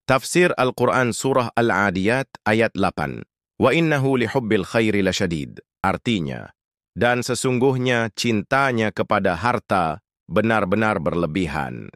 Tafsir Al-Quran Surah Al-Adiyat ayat 8. Wa innahu lihubbil khairi lasyadid. Artinya, dan sesungguhnya cintanya kepada harta benar-benar berlebihan.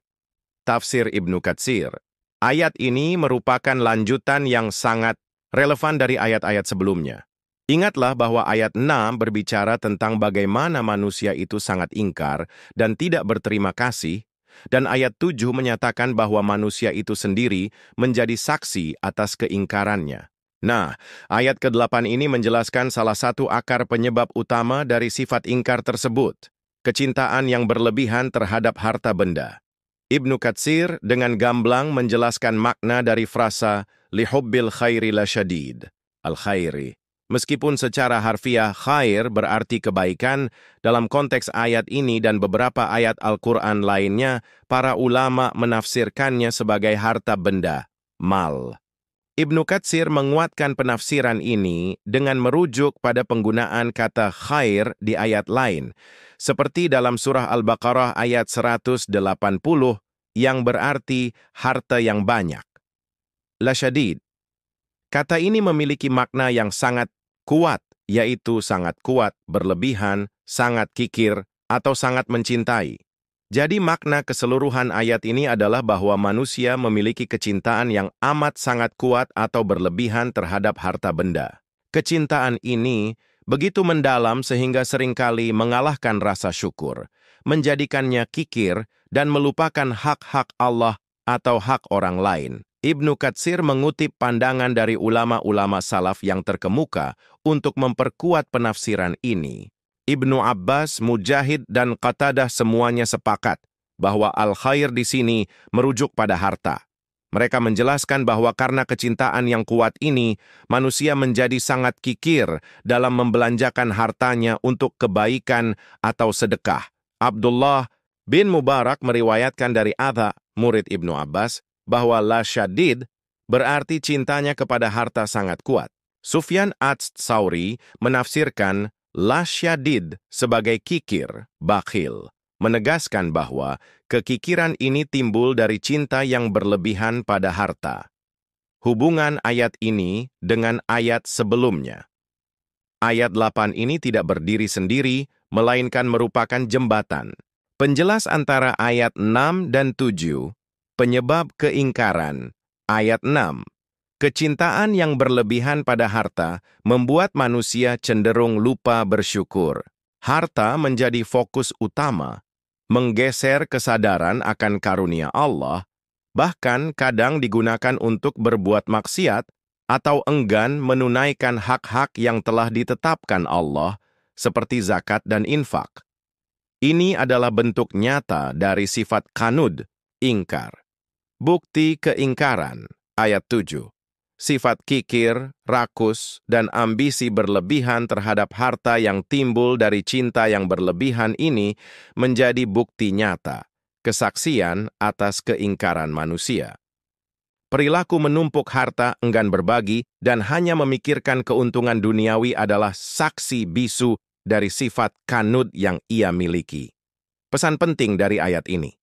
Tafsir Ibnu Katsir. Ayat ini merupakan lanjutan yang sangat relevan dari ayat-ayat sebelumnya. Ingatlah bahwa ayat 6 berbicara tentang bagaimana manusia itu sangat ingkar dan tidak berterima kasih, dan ayat 7 menyatakan bahwa manusia itu sendiri menjadi saksi atas keingkarannya. Nah, ayat ke-8 ini menjelaskan salah satu akar penyebab utama dari sifat ingkar tersebut, kecintaan yang berlebihan terhadap harta benda. Ibnu Katsir dengan gamblang menjelaskan makna dari frasa lihubbil khairi lasyadid, al-khairi. Meskipun secara harfiah khair berarti kebaikan, dalam konteks ayat ini dan beberapa ayat Al-Quran lainnya, para ulama menafsirkannya sebagai harta benda, mal. Ibnu Katsir menguatkan penafsiran ini dengan merujuk pada penggunaan kata khair di ayat lain, seperti dalam surah Al-Baqarah ayat 180 yang berarti harta yang banyak. Lasyadid. Kata ini memiliki makna yang sangat kuat, yaitu sangat kuat, berlebihan, sangat kikir, atau sangat mencintai. Jadi makna keseluruhan ayat ini adalah bahwa manusia memiliki kecintaan yang amat sangat kuat atau berlebihan terhadap harta benda. Kecintaan ini begitu mendalam sehingga seringkali mengalahkan rasa syukur, menjadikannya kikir dan melupakan hak-hak Allah atau hak orang lain. Ibnu Katsir mengutip pandangan dari ulama-ulama salaf yang terkemuka untuk memperkuat penafsiran ini. Ibnu Abbas, Mujahid, dan Qatadah semuanya sepakat bahwa al-khair di sini merujuk pada harta. Mereka menjelaskan bahwa karena kecintaan yang kuat ini, manusia menjadi sangat kikir dalam membelanjakan hartanya untuk kebaikan atau sedekah. Abdullah bin Mubarak meriwayatkan dari Adha, murid Ibnu Abbas, bahwa lasyadid berarti cintanya kepada harta sangat kuat. Sufyan ats-Tsauri menafsirkan lasyadid sebagai kikir, bakhil, menegaskan bahwa kekikiran ini timbul dari cinta yang berlebihan pada harta. Hubungan ayat ini dengan ayat sebelumnya. Ayat 8 ini tidak berdiri sendiri, melainkan merupakan jembatan. Penjelas antara ayat 6 dan 7, penyebab keingkaran. Ayat 6. Kecintaan yang berlebihan pada harta membuat manusia cenderung lupa bersyukur. Harta menjadi fokus utama, menggeser kesadaran akan karunia Allah, bahkan kadang digunakan untuk berbuat maksiat atau enggan menunaikan hak-hak yang telah ditetapkan Allah, seperti zakat dan infak. Ini adalah bentuk nyata dari sifat kanud, ingkar. Bukti keingkaran, ayat 7. Sifat kikir, rakus, dan ambisi berlebihan terhadap harta yang timbul dari cinta yang berlebihan ini menjadi bukti nyata, kesaksian atas keingkaran manusia. Perilaku menumpuk harta, enggan berbagi, dan hanya memikirkan keuntungan duniawi adalah saksi bisu dari sifat kanud yang ia miliki. Pesan penting dari ayat ini.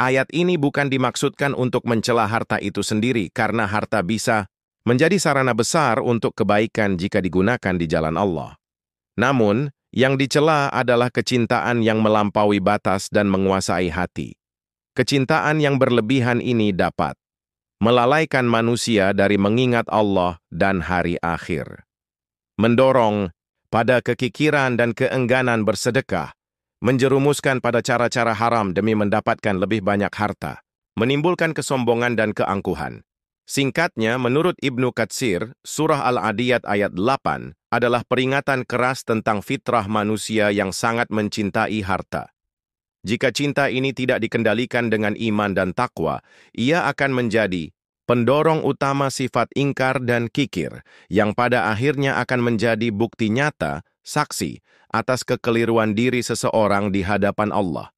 Ayat ini bukan dimaksudkan untuk mencela harta itu sendiri karena harta bisa menjadi sarana besar untuk kebaikan jika digunakan di jalan Allah. Namun, yang dicela adalah kecintaan yang melampaui batas dan menguasai hati. Kecintaan yang berlebihan ini dapat melalaikan manusia dari mengingat Allah dan hari akhir. Mendorong pada kekikiran dan keengganan bersedekah, menjerumuskan pada cara-cara haram demi mendapatkan lebih banyak harta, menimbulkan kesombongan dan keangkuhan. Singkatnya, menurut Ibnu Katsir, surah Al-Adiyat ayat 8 adalah peringatan keras tentang fitrah manusia yang sangat mencintai harta. Jika cinta ini tidak dikendalikan dengan iman dan takwa, ia akan menjadi pendorong utama sifat ingkar dan kikir, yang pada akhirnya akan menjadi bukti nyata, saksi, atas kekeliruan diri seseorang di hadapan Allah.